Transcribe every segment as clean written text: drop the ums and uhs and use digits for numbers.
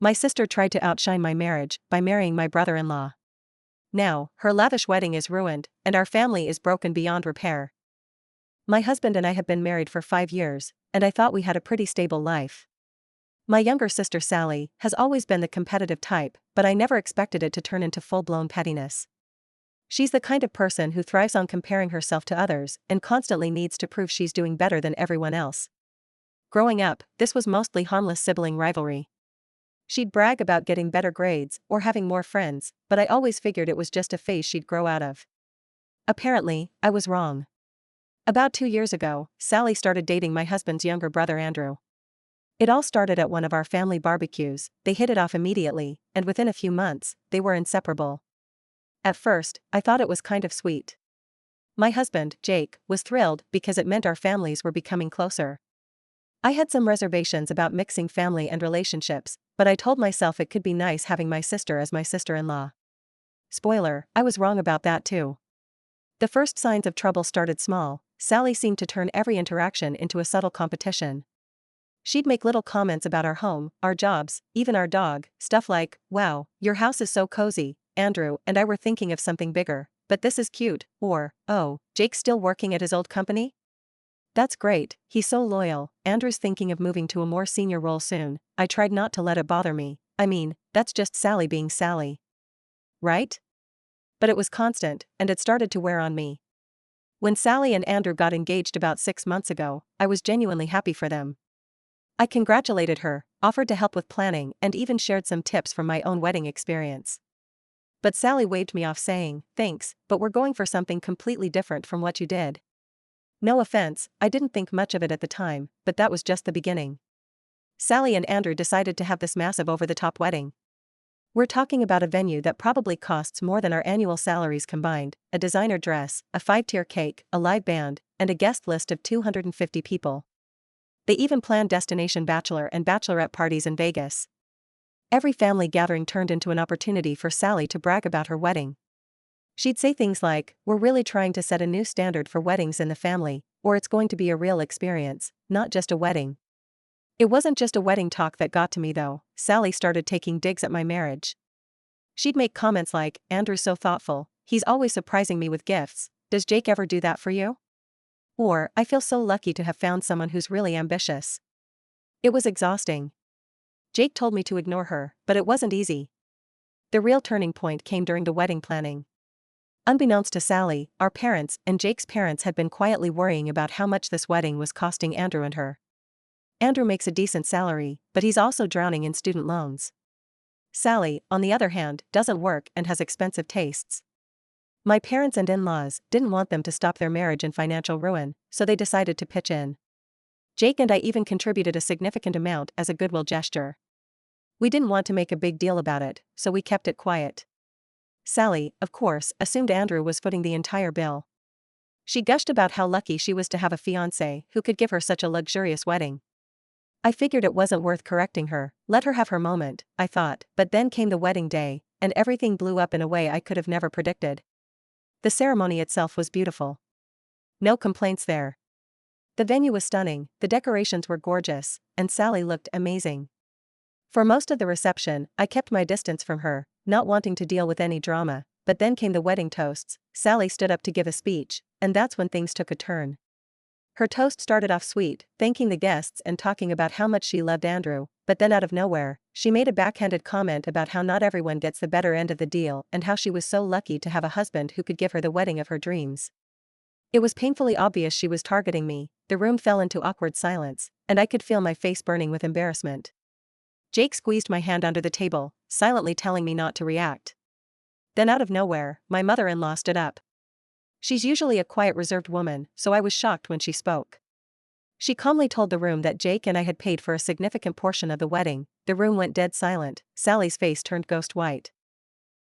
My sister tried to outshine my marriage by marrying my brother-in-law. Now, her lavish wedding is ruined, and our family is broken beyond repair. My husband and I have been married for 5 years, and I thought we had a pretty stable life. My younger sister Sally has always been the competitive type, but I never expected it to turn into full-blown pettiness. She's the kind of person who thrives on comparing herself to others and constantly needs to prove she's doing better than everyone else. Growing up, this was mostly harmless sibling rivalry. She'd brag about getting better grades or having more friends, but I always figured it was just a phase she'd grow out of. Apparently, I was wrong. About 2 years ago, Sally started dating my husband's younger brother Andrew. It all started at one of our family barbecues. They hit it off immediately, and within a few months, they were inseparable. At first, I thought it was kind of sweet. My husband, Jake, was thrilled because it meant our families were becoming closer. I had some reservations about mixing family and relationships, but I told myself it could be nice having my sister as my sister-in-law. Spoiler, I was wrong about that too. The first signs of trouble started small. Sally seemed to turn every interaction into a subtle competition. She'd make little comments about our home, our jobs, even our dog, stuff like, "Wow, your house is so cozy, Andrew and I were thinking of something bigger, but this is cute," or, "Oh, Jake's still working at his old company? That's great, he's so loyal, Andrew's thinking of moving to a more senior role soon." I tried not to let it bother me. I mean, that's just Sally being Sally. Right? But it was constant, and it started to wear on me. When Sally and Andrew got engaged about 6 months ago, I was genuinely happy for them. I congratulated her, offered to help with planning, and even shared some tips from my own wedding experience. But Sally waved me off saying, "Thanks, but we're going for something completely different from what you did." No offense, I didn't think much of it at the time, but that was just the beginning. Sally and Andrew decided to have this massive over-the-top wedding. We're talking about a venue that probably costs more than our annual salaries combined, a designer dress, a 5-tier cake, a live band, and a guest list of 250 people. They even planned destination bachelor and bachelorette parties in Vegas. Every family gathering turned into an opportunity for Sally to brag about her wedding. She'd say things like, "We're really trying to set a new standard for weddings in the family," or "It's going to be a real experience, not just a wedding." It wasn't just a wedding talk that got to me though. Sally started taking digs at my marriage. She'd make comments like, "Andrew's so thoughtful, he's always surprising me with gifts, does Jake ever do that for you?" Or, "I feel so lucky to have found someone who's really ambitious." It was exhausting. Jake told me to ignore her, but it wasn't easy. The real turning point came during the wedding planning. Unbeknownst to Sally, our parents and Jake's parents had been quietly worrying about how much this wedding was costing Andrew and her. Andrew makes a decent salary, but he's also drowning in student loans. Sally, on the other hand, doesn't work and has expensive tastes. My parents and in-laws didn't want them to stop their marriage in financial ruin, so they decided to pitch in. Jake and I even contributed a significant amount as a goodwill gesture. We didn't want to make a big deal about it, so we kept it quiet. Sally, of course, assumed Andrew was footing the entire bill. She gushed about how lucky she was to have a fiancé who could give her such a luxurious wedding. I figured it wasn't worth correcting her, let her have her moment, I thought, but then came the wedding day, and everything blew up in a way I could have never predicted. The ceremony itself was beautiful. No complaints there. The venue was stunning, the decorations were gorgeous, and Sally looked amazing. For most of the reception, I kept my distance from her, not wanting to deal with any drama, but then came the wedding toasts. Sally stood up to give a speech, and that's when things took a turn. Her toast started off sweet, thanking the guests and talking about how much she loved Andrew, but then out of nowhere, she made a backhanded comment about how not everyone gets the better end of the deal and how she was so lucky to have a husband who could give her the wedding of her dreams. It was painfully obvious she was targeting me. The room fell into awkward silence, and I could feel my face burning with embarrassment. Jake squeezed my hand under the table, silently telling me not to react. Then out of nowhere, my mother-in-law stood up. She's usually a quiet, reserved woman, so I was shocked when she spoke. She calmly told the room that Jake and I had paid for a significant portion of the wedding. The room went dead silent. Sally's face turned ghost white.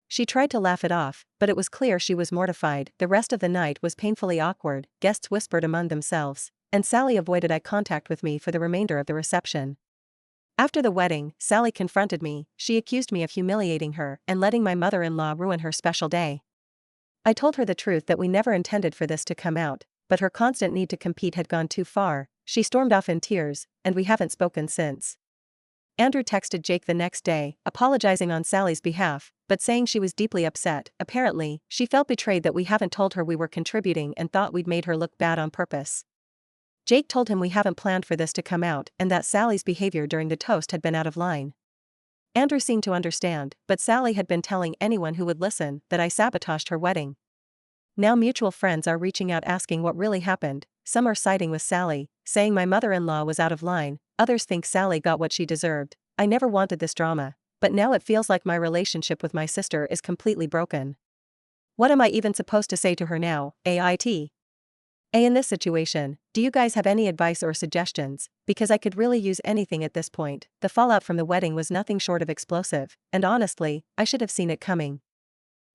She tried to laugh it off, but it was clear she was mortified. The rest of the night was painfully awkward, guests whispered among themselves, and Sally avoided eye contact with me for the remainder of the reception. After the wedding, Sally confronted me. She accused me of humiliating her and letting my mother-in-law ruin her special day. I told her the truth that we never intended for this to come out, but her constant need to compete had gone too far. She stormed off in tears, and we haven't spoken since. Andrew texted Jake the next day, apologizing on Sally's behalf, but saying she was deeply upset. Apparently, she felt betrayed that we haven't told her we were contributing and thought we'd made her look bad on purpose. Jake told him we haven't planned for this to come out and that Sally's behavior during the toast had been out of line. Andrew seemed to understand, but Sally had been telling anyone who would listen that I sabotaged her wedding. Now mutual friends are reaching out asking what really happened. Some are siding with Sally, saying my mother-in-law was out of line. Others think Sally got what she deserved. I never wanted this drama, but now it feels like my relationship with my sister is completely broken. What am I even supposed to say to her now? In this situation, do you guys have any advice or suggestions? Because I could really use anything at this point. The fallout from the wedding was nothing short of explosive, and honestly, I should have seen it coming.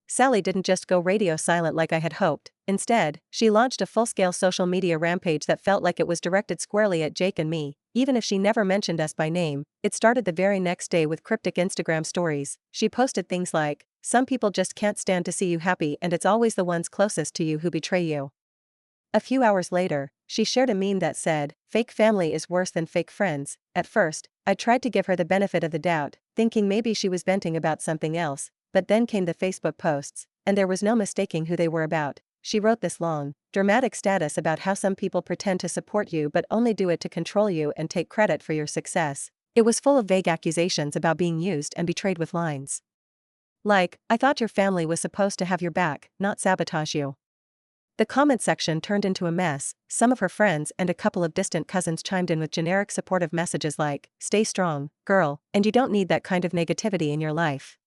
Sally didn't just go radio silent like I had hoped. Instead, she launched a full-scale social media rampage that felt like it was directed squarely at Jake and me. Even if she never mentioned us by name, it started the very next day with cryptic Instagram stories. She posted things like, "Some people just can't stand to see you happy and it's always the ones closest to you who betray you." A few hours later, she shared a meme that said, "Fake family is worse than fake friends." At first, I tried to give her the benefit of the doubt, thinking maybe she was venting about something else. But then came the Facebook posts, and there was no mistaking who they were about. She wrote this long, dramatic status about how some people pretend to support you but only do it to control you and take credit for your success. It was full of vague accusations about being used and betrayed with lines like, "I thought your family was supposed to have your back, not sabotage you." The comment section turned into a mess. Some of her friends and a couple of distant cousins chimed in with generic supportive messages like, "Stay strong, girl, and you don't need that kind of negativity in your life."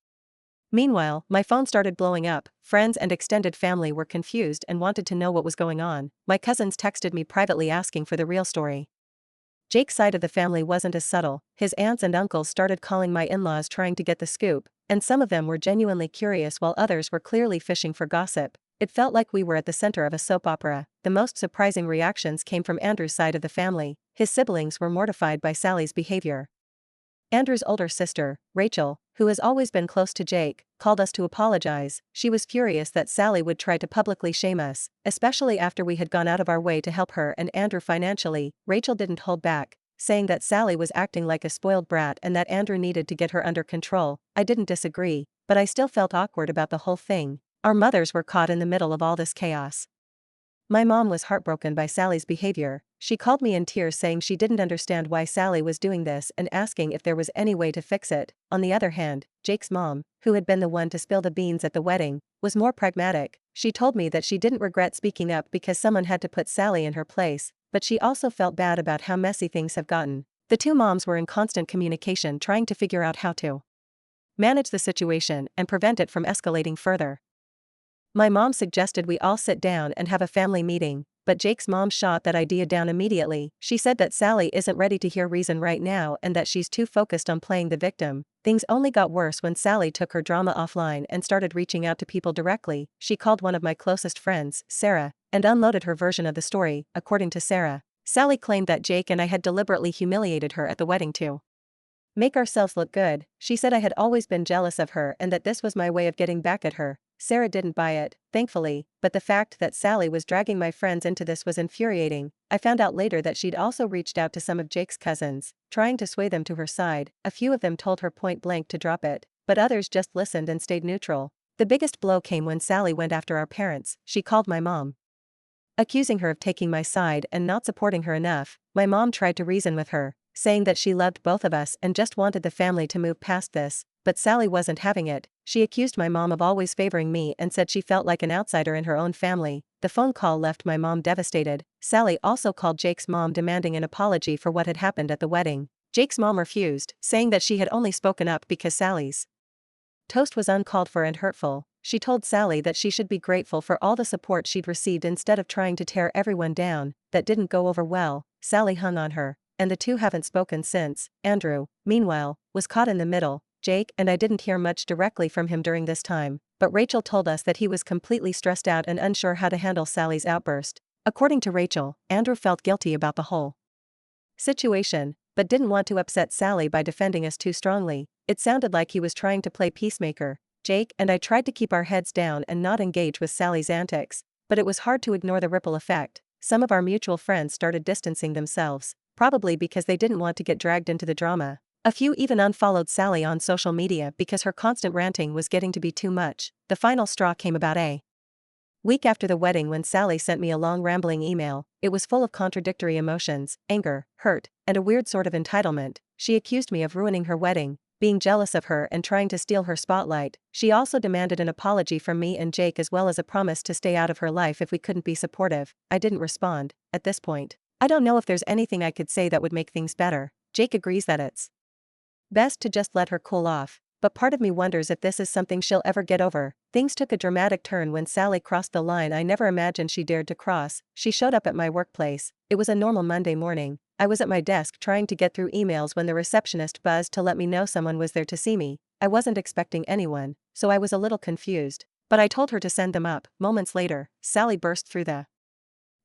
Meanwhile, my phone started blowing up. Friends and extended family were confused and wanted to know what was going on. My cousins texted me privately asking for the real story. Jake's side of the family wasn't as subtle. His aunts and uncles started calling my in-laws trying to get the scoop, and some of them were genuinely curious while others were clearly fishing for gossip. It felt like we were at the center of a soap opera. The most surprising reactions came from Andrew's side of the family. His siblings were mortified by Sally's behavior. Andrew's older sister, Rachel, who has always been close to Jake, called us to apologize. She was furious that Sally would try to publicly shame us, especially after we had gone out of our way to help her and Andrew financially. Rachel didn't hold back, saying that Sally was acting like a spoiled brat and that Andrew needed to get her under control. I didn't disagree, but I still felt awkward about the whole thing. Our mothers were caught in the middle of all this chaos. My mom was heartbroken by Sally's behavior. She called me in tears saying she didn't understand why Sally was doing this and asking if there was any way to fix it. On the other hand, Jake's mom, who had been the one to spill the beans at the wedding, was more pragmatic. She told me that she didn't regret speaking up because someone had to put Sally in her place, but she also felt bad about how messy things have gotten. The two moms were in constant communication trying to figure out how to manage the situation and prevent it from escalating further. My mom suggested we all sit down and have a family meeting, but Jake's mom shot that idea down immediately. She said that Sally isn't ready to hear reason right now and that she's too focused on playing the victim. Things only got worse when Sally took her drama offline and started reaching out to people directly. She called one of my closest friends, Sarah, and unloaded her version of the story. According to Sarah, Sally claimed that Jake and I had deliberately humiliated her at the wedding to make ourselves look good. She said I had always been jealous of her and that this was my way of getting back at her. Sarah didn't buy it, thankfully, but the fact that Sally was dragging my friends into this was infuriating. I found out later that she'd also reached out to some of Jake's cousins, trying to sway them to her side. A few of them told her point blank to drop it, but others just listened and stayed neutral. The biggest blow came when Sally went after our parents. She called my mom, accusing her of taking my side and not supporting her enough. My mom tried to reason with her, saying that she loved both of us and just wanted the family to move past this, but Sally wasn't having it. She accused my mom of always favoring me and said she felt like an outsider in her own family. The phone call left my mom devastated. Sally also called Jake's mom demanding an apology for what had happened at the wedding. Jake's mom refused, saying that she had only spoken up because Sally's toast was uncalled for and hurtful. She told Sally that she should be grateful for all the support she'd received instead of trying to tear everyone down. That didn't go over well. Sally hung on her, and the two haven't spoken since. Andrew, meanwhile, was caught in the middle. Jake and I didn't hear much directly from him during this time, but Rachel told us that he was completely stressed out and unsure how to handle Sally's outburst. According to Rachel, Andrew felt guilty about the whole situation, but didn't want to upset Sally by defending us too strongly. It sounded like he was trying to play peacemaker. Jake and I tried to keep our heads down and not engage with Sally's antics, but it was hard to ignore the ripple effect. Some of our mutual friends started distancing themselves, probably because they didn't want to get dragged into the drama. A few even unfollowed Sally on social media because her constant ranting was getting to be too much. The final straw came about a week after the wedding when Sally sent me a long rambling email. It was full of contradictory emotions, anger, hurt, and a weird sort of entitlement. She accused me of ruining her wedding, being jealous of her and trying to steal her spotlight. She also demanded an apology from me and Jake as well as a promise to stay out of her life if we couldn't be supportive. I didn't respond. At this point, I don't know if there's anything I could say that would make things better. Jake agrees that it's best to just let her cool off, but part of me wonders if this is something she'll ever get over. Things took a dramatic turn when Sally crossed the line I never imagined she dared to cross. She showed up at my workplace. It was a normal Monday morning. I was at my desk trying to get through emails when the receptionist buzzed to let me know someone was there to see me. I wasn't expecting anyone, so I was a little confused, but I told her to send them up. Moments later, Sally burst through the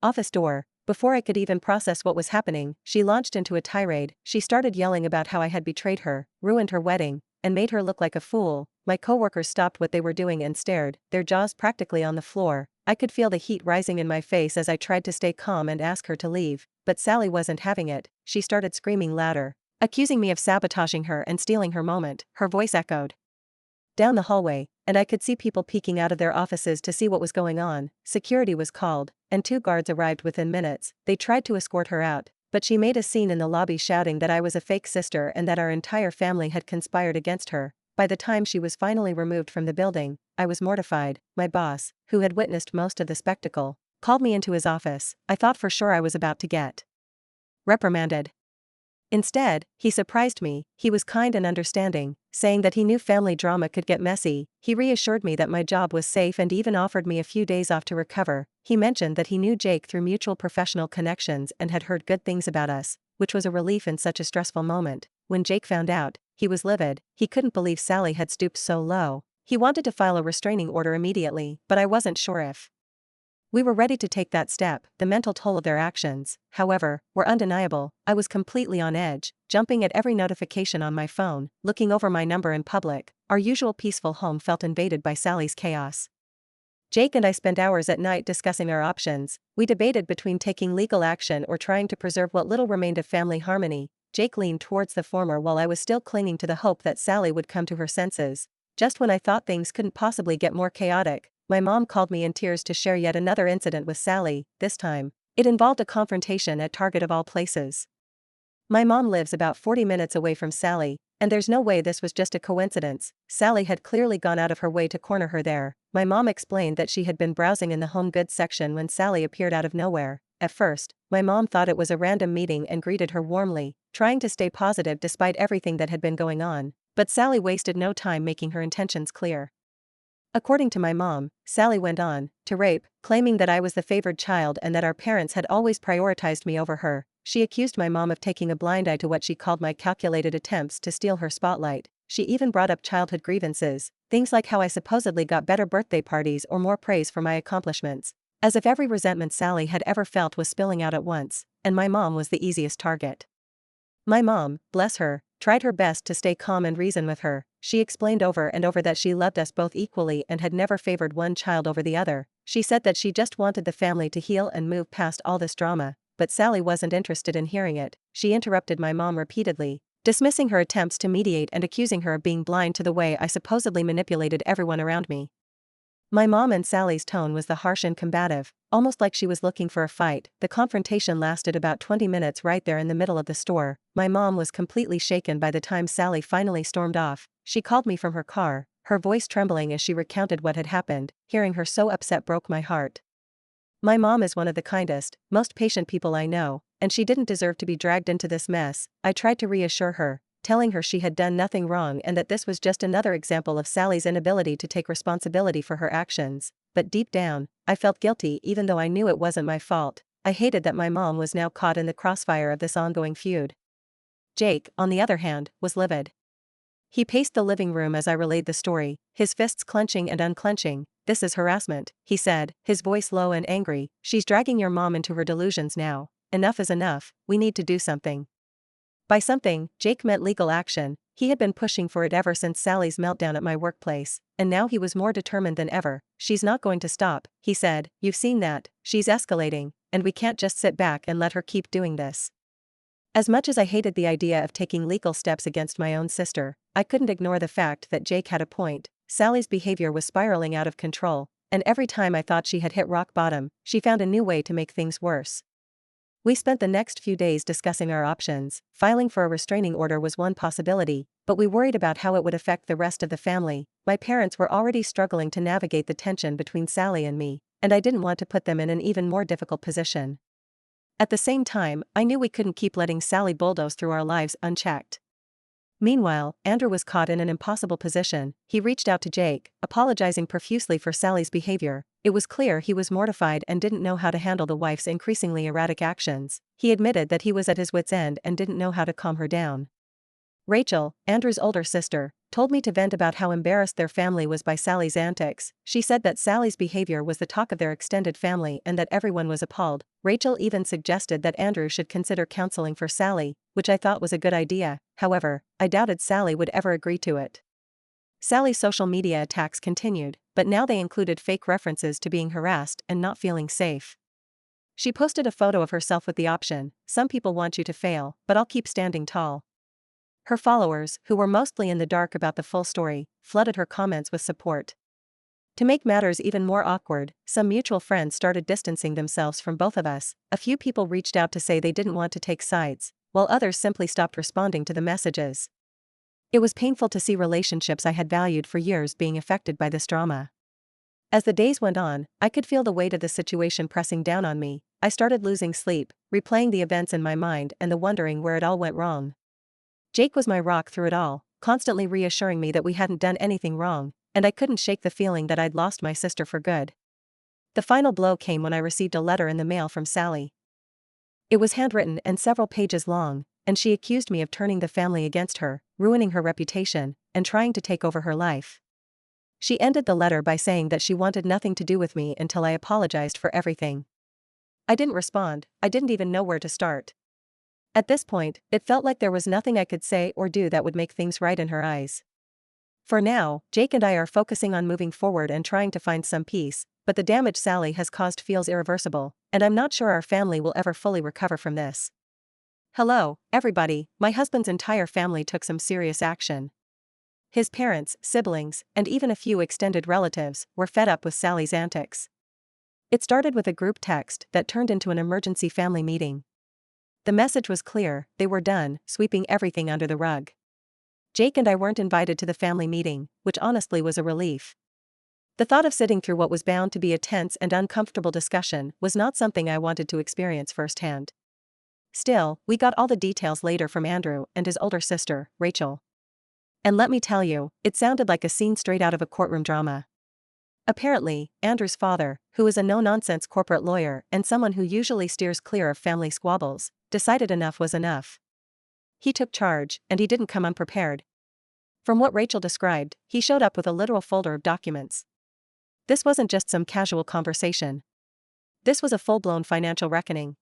office door. Before I could even process what was happening, she launched into a tirade. She started yelling about how I had betrayed her, ruined her wedding, and made her look like a fool. My coworkers stopped what they were doing and stared, their jaws practically on the floor. I could feel the heat rising in my face as I tried to stay calm and ask her to leave, but Sally wasn't having it. She started screaming louder, accusing me of sabotaging her and stealing her moment. Her voice echoed down the hallway, and I could see people peeking out of their offices to see what was going on. Security was called, and 2 guards arrived within minutes. They tried to escort her out, but she made a scene in the lobby shouting that I was a fake sister and that our entire family had conspired against her. By the time she was finally removed from the building, I was mortified. My boss, who had witnessed most of the spectacle, called me into his office. I thought for sure I was about to get reprimanded. Instead, he surprised me. He was kind and understanding, saying that he knew family drama could get messy. He reassured me that my job was safe and even offered me a few days off to recover. He mentioned that he knew Jake through mutual professional connections and had heard good things about us, which was a relief in such a stressful moment. When Jake found out, he was livid. He couldn't believe Sally had stooped so low. He wanted to file a restraining order immediately, but I wasn't sure if we were ready to take that step. The mental toll of their actions, however, were undeniable. I was completely on edge, jumping at every notification on my phone, looking over my number in public. Our usual peaceful home felt invaded by Sally's chaos. Jake and I spent hours at night discussing our options. We debated between taking legal action or trying to preserve what little remained of family harmony. Jake leaned towards the former while I was still clinging to the hope that Sally would come to her senses. Just when I thought things couldn't possibly get more chaotic, my mom called me in tears to share yet another incident with Sally. This time, it involved a confrontation at Target of all places. My mom lives about 40 minutes away from Sally, and there's no way this was just a coincidence. Sally had clearly gone out of her way to corner her there. My mom explained that she had been browsing in the home goods section when Sally appeared out of nowhere. At first, my mom thought it was a random meeting and greeted her warmly, trying to stay positive despite everything that had been going on. But Sally wasted no time making her intentions clear. According to my mom, Sally went on to rape, claiming that I was the favored child and that our parents had always prioritized me over her. She accused my mom of taking a blind eye to what she called my calculated attempts to steal her spotlight. She even brought up childhood grievances, things like how I supposedly got better birthday parties or more praise for my accomplishments, as if every resentment Sally had ever felt was spilling out at once, and my mom was the easiest target. My mom, bless her, tried her best to stay calm and reason with her. She explained over and over that she loved us both equally and had never favored one child over the other. She said that she just wanted the family to heal and move past all this drama, but Sally wasn't interested in hearing it. She interrupted my mom repeatedly, dismissing her attempts to mediate and accusing her of being blind to the way I supposedly manipulated everyone around me. My mom and Sally's tone was the harsh and combative, almost like she was looking for a fight. The confrontation lasted about 20 minutes right there in the middle of the store. My mom was completely shaken by the time Sally finally stormed off. She called me from her car, her voice trembling as she recounted what had happened. Hearing her so upset broke my heart. My mom is one of the kindest, most patient people I know, and she didn't deserve to be dragged into this mess. I tried to reassure her, telling her she had done nothing wrong and that this was just another example of Sally's inability to take responsibility for her actions. But deep down, I felt guilty even though I knew it wasn't my fault. I hated that my mom was now caught in the crossfire of this ongoing feud. Jake, on the other hand, was livid. He paced the living room as I relayed the story, his fists clenching and unclenching. "This is harassment," he said, his voice low and angry. "She's dragging your mom into her delusions now. Enough is enough, we need to do something." By something, Jake meant legal action. He had been pushing for it ever since Sally's meltdown at my workplace, and now he was more determined than ever. "She's not going to stop," he said. "You've seen that. She's escalating, and we can't just sit back and let her keep doing this." As much as I hated the idea of taking legal steps against my own sister, I couldn't ignore the fact that Jake had a point. Sally's behavior was spiraling out of control, and every time I thought she had hit rock bottom, she found a new way to make things worse. We spent the next few days discussing our options. Filing for a restraining order was one possibility, but we worried about how it would affect the rest of the family. My parents were already struggling to navigate the tension between Sally and me, and I didn't want to put them in an even more difficult position. At the same time, I knew we couldn't keep letting Sally bulldoze through our lives unchecked. Meanwhile, Andrew was caught in an impossible position. He reached out to Jake, apologizing profusely for Sally's behavior. It was clear he was mortified and didn't know how to handle the wife's increasingly erratic actions. He admitted that he was at his wit's end and didn't know how to calm her down. Rachel, Andrew's older sister, told me to vent about how embarrassed their family was by Sally's antics. She said that Sally's behavior was the talk of their extended family and that everyone was appalled. Rachel even suggested that Andrew should consider counseling for Sally, which I thought was a good idea. However, I doubted Sally would ever agree to it. Sally's social media attacks continued, but now they included fake references to being harassed and not feeling safe. She posted a photo of herself with the option, "Some people want you to fail, but I'll keep standing tall." Her followers, who were mostly in the dark about the full story, flooded her comments with support. To make matters even more awkward, some mutual friends started distancing themselves from both of us. A few people reached out to say they didn't want to take sides, while others simply stopped responding to the messages. It was painful to see relationships I had valued for years being affected by this drama. As the days went on, I could feel the weight of the situation pressing down on me. I started losing sleep, replaying the events in my mind and wondering where it all went wrong. Jake was my rock through it all, constantly reassuring me that we hadn't done anything wrong, and I couldn't shake the feeling that I'd lost my sister for good. The final blow came when I received a letter in the mail from Sally. It was handwritten and several pages long, and she accused me of turning the family against her, ruining her reputation, and trying to take over her life. She ended the letter by saying that she wanted nothing to do with me until I apologized for everything. I didn't respond. I didn't even know where to start. At this point, it felt like there was nothing I could say or do that would make things right in her eyes. For now, Jake and I are focusing on moving forward and trying to find some peace, but the damage Sally has caused feels irreversible, and I'm not sure our family will ever fully recover from this. Hello, everybody. My husband's entire family took some serious action. His parents, siblings, and even a few extended relatives were fed up with Sally's antics. It started with a group text that turned into an emergency family meeting. The message was clear: they were done sweeping everything under the rug. Jake and I weren't invited to the family meeting, which honestly was a relief. The thought of sitting through what was bound to be a tense and uncomfortable discussion was not something I wanted to experience firsthand. Still, we got all the details later from Andrew and his older sister, Rachel. And let me tell you, it sounded like a scene straight out of a courtroom drama. Apparently, Andrew's father, who is a no-nonsense corporate lawyer and someone who usually steers clear of family squabbles, decided enough was enough. He took charge, and he didn't come unprepared. From what Rachel described, he showed up with a literal folder of documents. This wasn't just some casual conversation. This was a full-blown financial reckoning.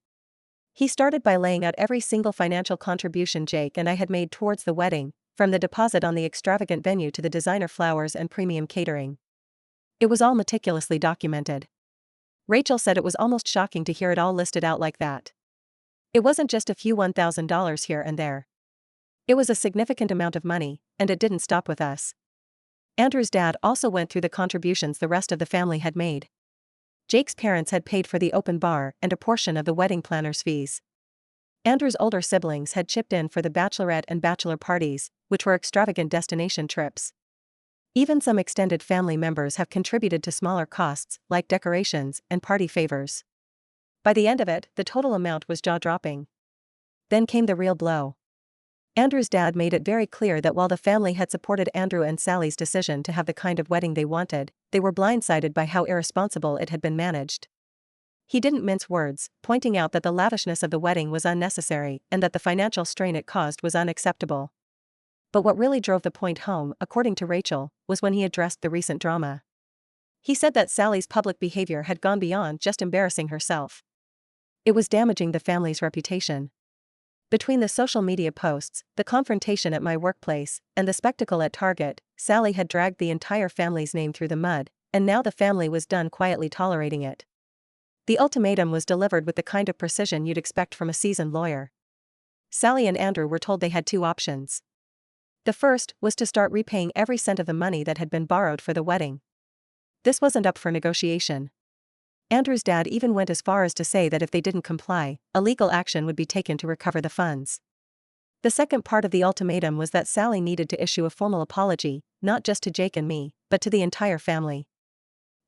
He started by laying out every single financial contribution Jake and I had made towards the wedding, from the deposit on the extravagant venue to the designer flowers and premium catering. It was all meticulously documented. Rachel said it was almost shocking to hear it all listed out like that. It wasn't just a few $1,000 here and there. It was a significant amount of money, and it didn't stop with us. Andrew's dad also went through the contributions the rest of the family had made. Jake's parents had paid for the open bar and a portion of the wedding planner's fees. Andrew's older siblings had chipped in for the bachelorette and bachelor parties, which were extravagant destination trips. Even some extended family members have contributed to smaller costs, like decorations and party favors. By the end of it, the total amount was jaw-dropping. Then came the real blow. Andrew's dad made it very clear that while the family had supported Andrew and Sally's decision to have the kind of wedding they wanted, they were blindsided by how irresponsible it had been managed. He didn't mince words, pointing out that the lavishness of the wedding was unnecessary and that the financial strain it caused was unacceptable. But what really drove the point home, according to Rachel, was when he addressed the recent drama. He said that Sally's public behavior had gone beyond just embarrassing herself. It was damaging the family's reputation. Between the social media posts, the confrontation at my workplace, and the spectacle at Target, Sally had dragged the entire family's name through the mud, and now the family was done quietly tolerating it. The ultimatum was delivered with the kind of precision you'd expect from a seasoned lawyer. Sally and Andrew were told they had two options. The first was to start repaying every cent of the money that had been borrowed for the wedding. This wasn't up for negotiation. Andrew's dad even went as far as to say that if they didn't comply, a legal action would be taken to recover the funds. The second part of the ultimatum was that Sally needed to issue a formal apology, not just to Jake and me, but to the entire family.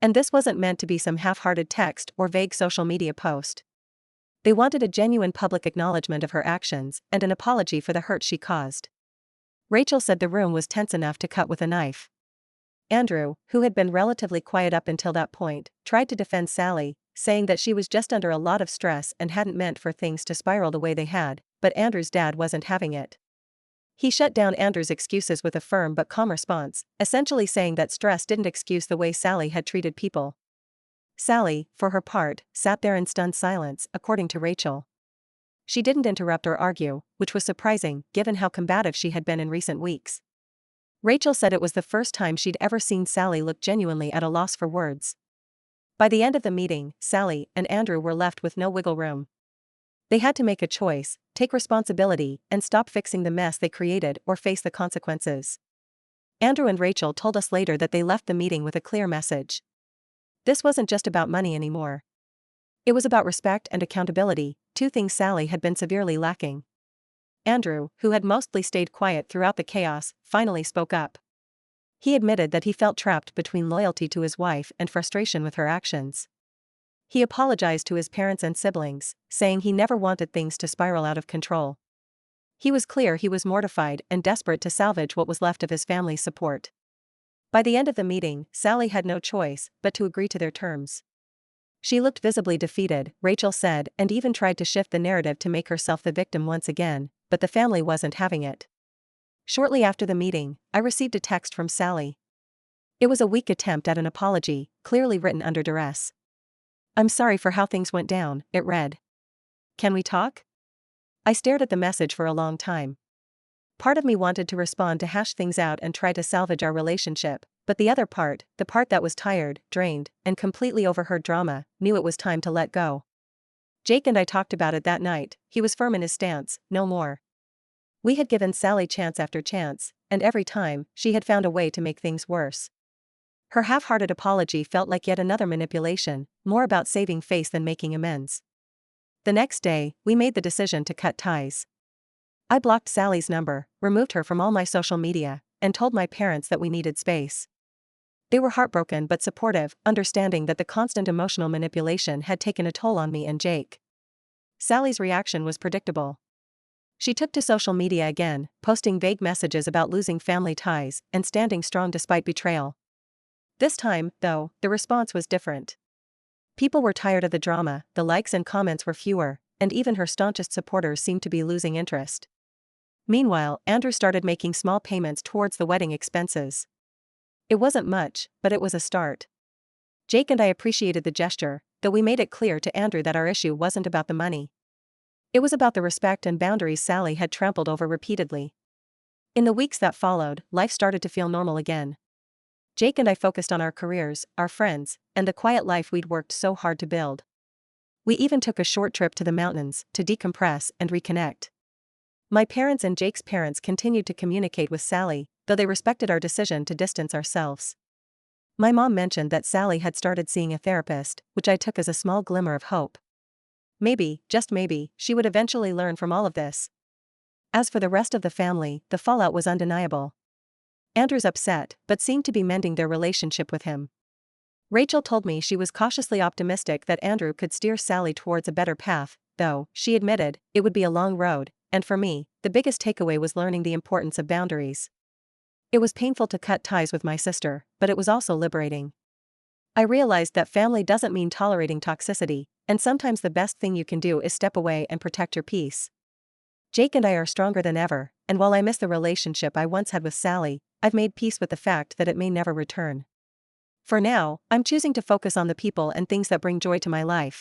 And this wasn't meant to be some half-hearted text or vague social media post. They wanted a genuine public acknowledgement of her actions and an apology for the hurt she caused. Rachel said the room was tense enough to cut with a knife. Andrew, who had been relatively quiet up until that point, tried to defend Sally, saying that she was just under a lot of stress and hadn't meant for things to spiral the way they had, but Andrew's dad wasn't having it. He shut down Andrew's excuses with a firm but calm response, essentially saying that stress didn't excuse the way Sally had treated people. Sally, for her part, sat there in stunned silence, according to Rachel. She didn't interrupt or argue, which was surprising, given how combative she had been in recent weeks. Rachel said it was the first time she'd ever seen Sally look genuinely at a loss for words. By the end of the meeting, Sally and Andrew were left with no wiggle room. They had to make a choice, take responsibility, and stop fixing the mess they created or face the consequences. Andrew and Rachel told us later that they left the meeting with a clear message. This wasn't just about money anymore. It was about respect and accountability, two things Sally had been severely lacking. Andrew, who had mostly stayed quiet throughout the chaos, finally spoke up. He admitted that he felt trapped between loyalty to his wife and frustration with her actions. He apologized to his parents and siblings, saying he never wanted things to spiral out of control. He was clear he was mortified and desperate to salvage what was left of his family's support. By the end of the meeting, Sally had no choice but to agree to their terms. She looked visibly defeated, Rachel said, and even tried to shift the narrative to make herself the victim once again, but the family wasn't having it. Shortly after the meeting, I received a text from Sally. It was a weak attempt at an apology, clearly written under duress. "I'm sorry for how things went down," it read. "Can we talk?" I stared at the message for a long time. Part of me wanted to respond to hash things out and try to salvage our relationship, but the other part, the part that was tired, drained, and completely overheard drama, knew it was time to let go. Jake and I talked about it that night. He was firm in his stance, no more. We had given Sally chance after chance, and every time, she had found a way to make things worse. Her half-hearted apology felt like yet another manipulation, more about saving face than making amends. The next day, we made the decision to cut ties. I blocked Sally's number, removed her from all my social media, and told my parents that we needed space. They were heartbroken but supportive, understanding that the constant emotional manipulation had taken a toll on me and Jake. Sally's reaction was predictable. She took to social media again, posting vague messages about losing family ties and standing strong despite betrayal. This time, though, the response was different. People were tired of the drama, the likes and comments were fewer, and even her staunchest supporters seemed to be losing interest. Meanwhile, Andrew started making small payments towards the wedding expenses. It wasn't much, but it was a start. Jake and I appreciated the gesture, though we made it clear to Andrew that our issue wasn't about the money. It was about the respect and boundaries Sally had trampled over repeatedly. In the weeks that followed, life started to feel normal again. Jake and I focused on our careers, our friends, and the quiet life we'd worked so hard to build. We even took a short trip to the mountains to decompress and reconnect. My parents and Jake's parents continued to communicate with Sally, though they respected our decision to distance ourselves. My mom mentioned that Sally had started seeing a therapist, which I took as a small glimmer of hope. Maybe, just maybe, she would eventually learn from all of this. As for the rest of the family, the fallout was undeniable. Andrew's upset, but seemed to be mending their relationship with him. Rachel told me she was cautiously optimistic that Andrew could steer Sally towards a better path, though, she admitted, it would be a long road, and for me, the biggest takeaway was learning the importance of boundaries. It was painful to cut ties with my sister, but it was also liberating. I realized that family doesn't mean tolerating toxicity, and sometimes the best thing you can do is step away and protect your peace. Jake and I are stronger than ever, and while I miss the relationship I once had with Sally, I've made peace with the fact that it may never return. For now, I'm choosing to focus on the people and things that bring joy to my life.